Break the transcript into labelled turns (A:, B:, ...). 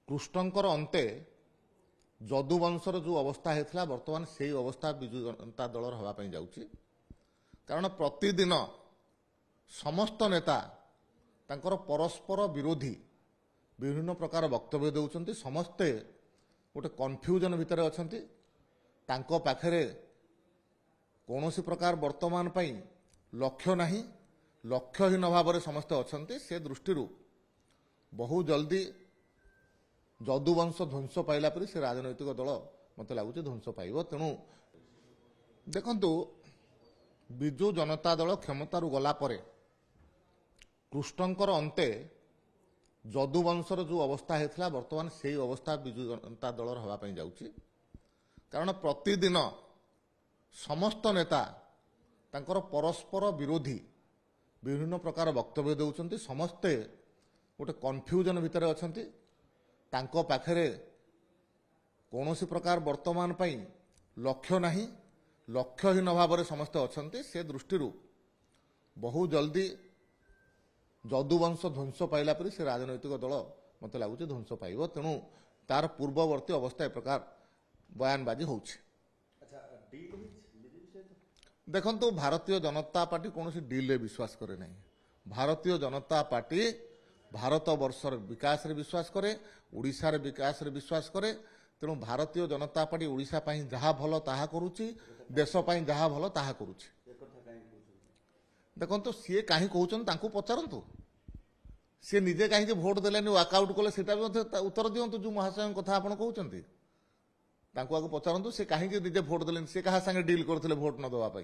A: कृष्णंकर अंते जदुवंशर जो अवस्था होता बर्तमान से अवस्था विजु जनता दल हाँपाई जाऊँगी कारण प्रतिदिन समस्त नेता तांकर परस्पर विरोधी विभिन्न प्रकार वक्तव्य देउछन्ति समस्ते गोटे कन्फ्यूजन भितर अछन्ति तांको पाखरे कौनसी प्रकार वर्तमान पई लक्ष्य नाही लक्ष्यहीन भाव में समस्ते अछन्ति से दृष्टि बहु जल्दी जदुवंश ध्वंस पाइला परि से राजनैतिक दल मत लगुच ध्वंस पाइब तेणु देखंतु विजु जनता दल क्षमतारू गला परे कृष्णंकर अंते जदुवंशर जो अवस्था होता बर्तमान से अवस्था विजु जनता दल हाँपाई जाऊँगी कारण प्रतिदिन समस्त नेता तांकर परस्पर विरोधी विभिन्न प्रकार वक्तव्य देउछन्ति समस्ते गोटे कन्फ्यूजन भितर अछन्ति तांको पाखरे कौनसी प्रकार वर्तमान पई लक्ष्य नाही लक्ष्यहीन भाव में समस्ते अछन्ति से दृष्टि बहु जल्दी जदुवंश ध्वंस पाइला परि से राजनैतिक दल मत लगुच ध्वंस पाइब तेणु तार पूर्ववर्ती अवस्था ए प्रकार बयानबाजी होउछि। देखंतु भारतीय जनता पार्टी कौन डील रे विश्वास करे नहीं। भारतीय जनता पार्टी भारत वर्षर विकास रे विश्वास करे ओडिशा रे विकास रे विश्वास करे तेणु भारतीय जनता पार्टी ओडिशा पई जहा भलो ताहा करूछि देश पई जहा भलो ताहा करूछि। देखो सी कहीं कहते तांको पचारतु सी निजे कहीं भोट देलेनि वाकआउट कले सेटा भी उत्तर दिंतु जो महाशय कथा आप कहते आगे पचारतु सी कहीं निजे भोट देलेनि सी क्या संगे डील करते भोट न देवा।